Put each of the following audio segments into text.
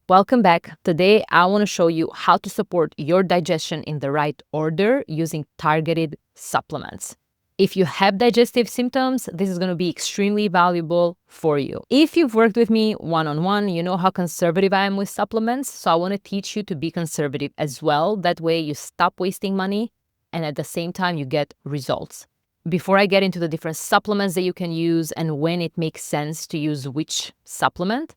Welcome back. Today, I want to show you how to support your digestion in the right order using targeted supplements. If you have digestive symptoms, this is going to be extremely valuable for you. If you've worked with me one-on-one, you know how conservative I am with supplements. So I want to teach you to be conservative as well. That way you stop wasting money and at the same time you get results. Before I get into the different supplements that you can use and when it makes sense to use which supplement,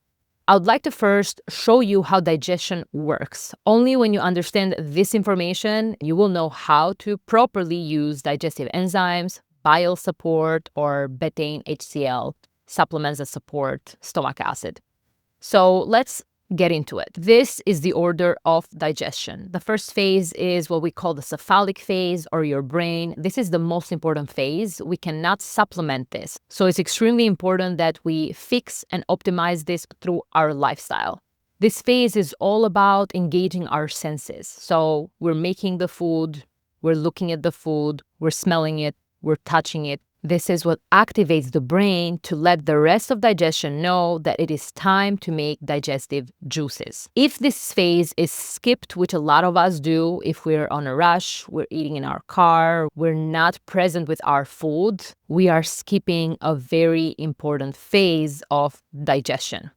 I would like to first show you how digestion works. Only when you understand this information, you will know how to properly use digestive enzymes, bile support, or Betaine HCL, supplements that support stomach acid. So let's get into it. This is the order of digestion. The first phase is what we call the cephalic phase, or your brain. This is the most important phase. We cannot supplement this. So it's extremely important that we fix and optimize this through our lifestyle. This phase is all about engaging our senses. So we're making the food, we're looking at the food, we're smelling it, we're touching it. This is what activates the brain to let the rest of digestion know that it is time to make digestive juices. If this phase is skipped, which a lot of us do, if we're on a rush, we're eating in our car, we're not present with our food, we are skipping a very important phase of digestion.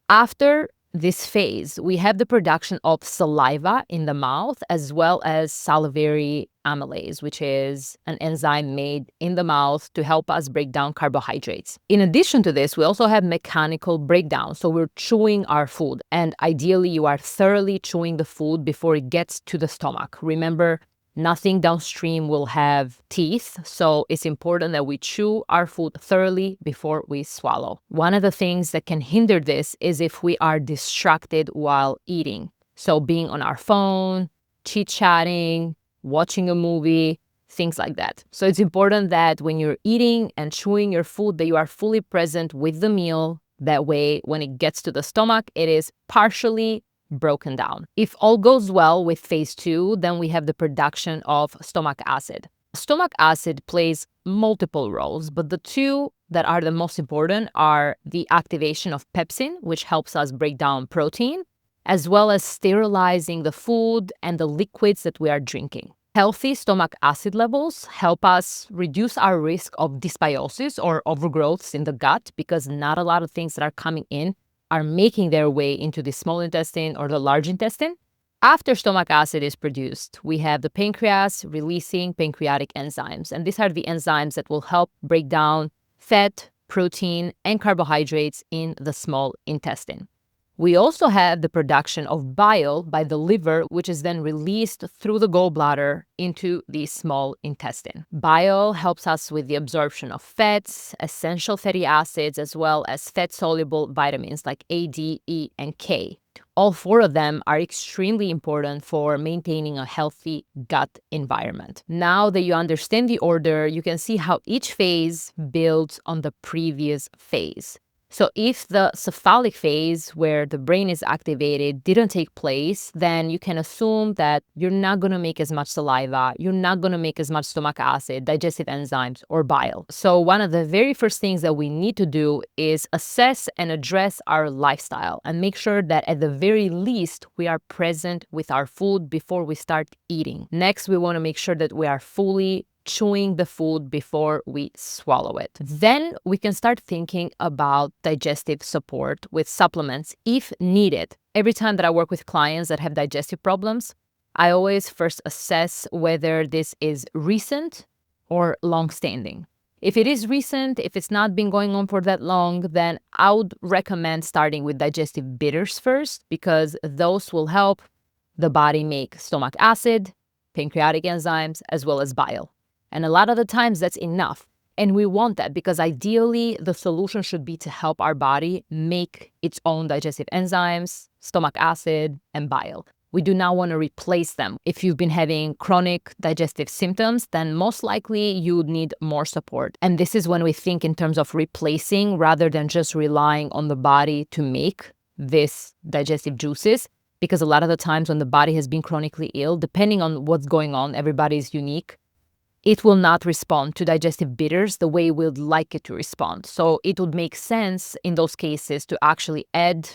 After this phase, we have the production of saliva in the mouth as well as salivary amylase, which is an enzyme made in the mouth to help us break down carbohydrates. In addition to this, we also have mechanical breakdown. So we're chewing our food, and ideally you are thoroughly chewing the food before it gets to the stomach. Remember, nothing downstream will have teeth, so it's important that we chew our food thoroughly before we swallow. One of the things that can hinder this is if we are distracted while eating. So being on our phone, chit-chatting, watching a movie, things like that. So it's important that when you're eating and chewing your food, that you are fully present with the meal. That way, when it gets to the stomach, it is partially broken down. If all goes well with phase 2, then we have the production of stomach acid. Stomach acid plays multiple roles, but the two that are the most important are the activation of pepsin, which helps us break down protein, as well as sterilizing the food and the liquids that we are drinking. Healthy stomach acid levels help us reduce our risk of dysbiosis or overgrowths in the gut, because not a lot of things that are coming in are making their way into the small intestine or the large intestine. After stomach acid is produced, we have the pancreas releasing pancreatic enzymes. And these are the enzymes that will help break down fat, protein, and carbohydrates in the small intestine. We also have the production of bile by the liver, which is then released through the gallbladder into the small intestine. Bile helps us with the absorption of fats, essential fatty acids, as well as fat-soluble vitamins like A, D, E, and K. All four of them are extremely important for maintaining a healthy gut environment. Now that you understand the order, you can see how each phase builds on the previous phase. So if the cephalic phase, where the brain is activated, didn't take place, then you can assume that you're not going to make as much saliva, you're not going to make as much stomach acid, digestive enzymes, or bile. So one of the very first things that we need to do is assess and address our lifestyle and make sure that at the very least, we are present with our food before we start eating. Next, we want to make sure that we are fully chewing the food before we swallow it. Then we can start thinking about digestive support with supplements if needed. Every time that I work with clients that have digestive problems, I always first assess whether this is recent or long-standing. If it is recent, if it's not been going on for that long, then I would recommend starting with digestive bitters first, because those will help the body make stomach acid, pancreatic enzymes, as well as bile. And a lot of the times that's enough. And we want that because ideally the solution should be to help our body make its own digestive enzymes, stomach acid, and bile. We do not want to replace them. If you've been having chronic digestive symptoms, then most likely you would need more support. And this is when we think in terms of replacing rather than just relying on the body to make these digestive juices. Because a lot of the times when the body has been chronically ill, depending on what's going on, everybody is unique, it will not respond to digestive bitters the way we would like it to respond. So it would make sense in those cases to actually add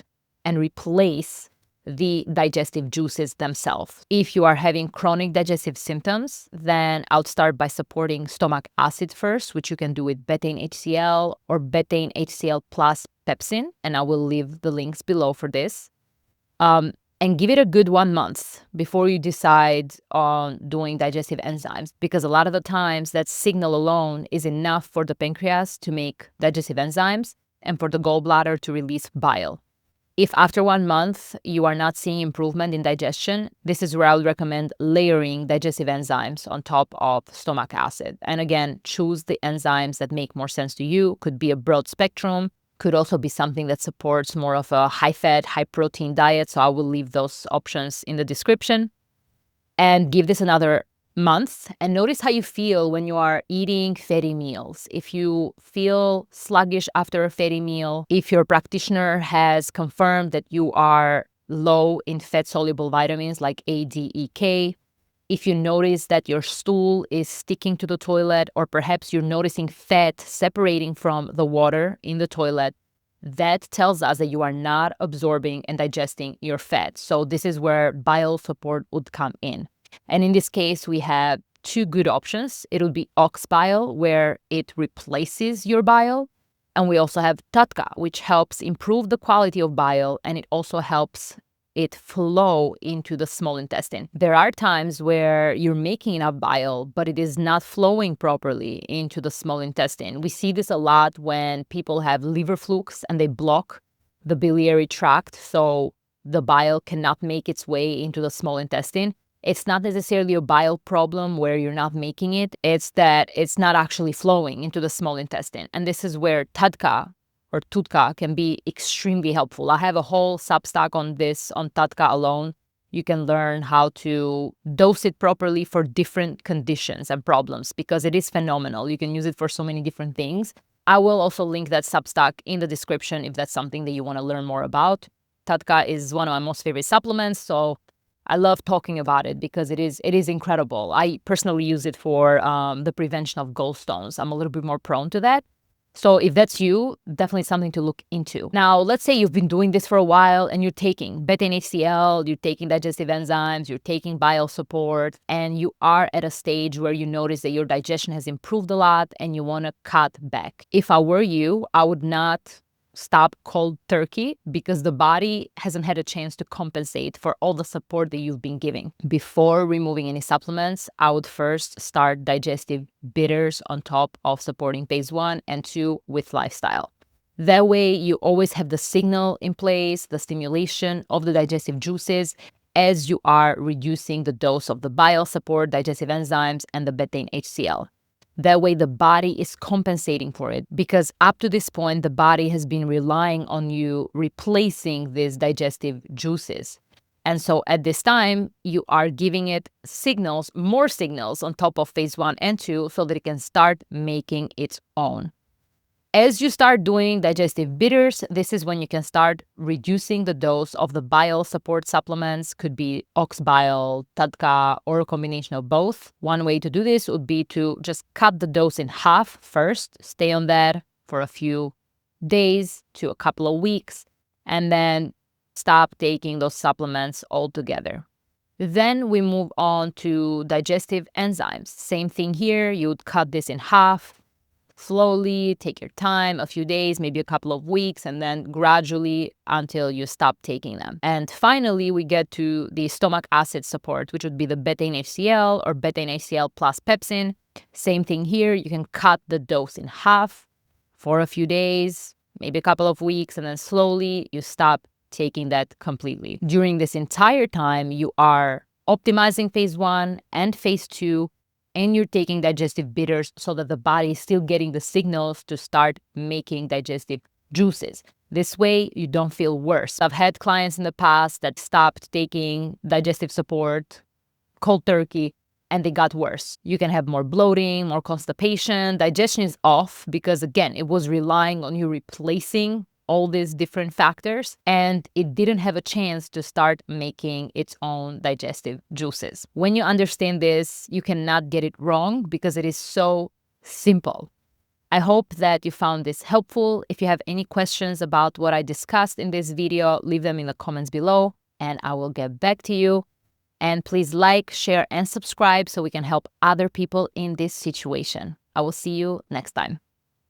and replace the digestive juices themselves. If you are having chronic digestive symptoms, then I'll start by supporting stomach acid first, which you can do with Betaine HCL or Betaine HCL plus pepsin, and I will leave the links below for this. And give it a good 1 month before you decide on doing digestive enzymes, because a lot of the times that signal alone is enough for the pancreas to make digestive enzymes and for the gallbladder to release bile. If after 1 month you are not seeing improvement in digestion, this is where I would recommend layering digestive enzymes on top of stomach acid. And again, choose the enzymes that make more sense to you. Could be a broad spectrum, could also be something that supports more of a high-fat, high-protein diet. So I will leave those options in the description. And give this another month and notice how you feel when you are eating fatty meals. If you feel sluggish after a fatty meal, if your practitioner has confirmed that you are low in fat-soluble vitamins like A, D, E, K, if you notice that your stool is sticking to the toilet, or perhaps you're noticing fat separating from the water in the toilet, that tells us that you are not absorbing and digesting your fat. So this is where bile support would come in. And in this case, we have two good options. It would be ox bile, where it replaces your bile. And we also have TATKA, which helps improve the quality of bile, and it also helps it flow into the small intestine. There are times where you're making enough bile, but it is not flowing properly into the small intestine. We see this a lot when people have liver flukes and they block the biliary tract, so the bile cannot make its way into the small intestine. It's not necessarily a bile problem where you're not making it. It's that it's not actually flowing into the small intestine. And this is where TATKA or TUTKA can be extremely helpful. I have a whole Substack on this, on TATKA alone. You can learn how to dose it properly for different conditions and problems, because it is phenomenal. You can use it for so many different things. I will also link that Substack in the description if that's something that you want to learn more about. TATKA is one of my most favorite supplements, so I love talking about it because it is incredible. I personally use it for the prevention of gallstones. I'm a little bit more prone to that. So if that's you, definitely something to look into. Now, let's say you've been doing this for a while and you're taking Betaine HCL, you're taking digestive enzymes, you're taking bile support, and you are at a stage where you notice that your digestion has improved a lot and you want to cut back. If I were you, I would not stop cold turkey, because the body hasn't had a chance to compensate for all the support that you've been giving. Before removing any supplements, I would first start digestive bitters on top of supporting phase 1 and 2 with lifestyle. That way, you always have the signal in place, the stimulation of the digestive juices, as you are reducing the dose of the bile support, digestive enzymes, and the Betaine HCL. That way, the body is compensating for it, because up to this point, the body has been relying on you replacing these digestive juices. And so at this time, you are giving it signals, more signals on top of phase 1 and 2, so that it can start making its own. As you start doing digestive bitters, this is when you can start reducing the dose of the bile support supplements. Could be ox bile, TATKA, or a combination of both. One way to do this would be to just cut the dose in half first, stay on that for a few days to a couple of weeks, and then stop taking those supplements altogether. Then we move on to digestive enzymes. Same thing here, you would cut this in half. Slowly, take your time, a few days, maybe a couple of weeks, and then gradually until you stop taking them. And finally, we get to the stomach acid support, which would be the Betaine HCL or Betaine HCL plus pepsin. Same thing here, you can cut the dose in half for a few days, maybe a couple of weeks, and then slowly you stop taking that completely. During this entire time, you are optimizing phase 1 and phase 2, and you're taking digestive bitters so that the body is still getting the signals to start making digestive juices. This way, you don't feel worse. I've had clients in the past that stopped taking digestive support, cold turkey, and they got worse. You can have more bloating, more constipation. Digestion is off because, again, it was relying on you replacing all these different factors, and it didn't have a chance to start making its own digestive juices. When you understand this, you cannot get it wrong because it is so simple. I hope that you found this helpful. If you have any questions about what I discussed in this video, leave them in the comments below and I will get back to you. And please like, share, and subscribe so we can help other people in this situation. I will see you next time.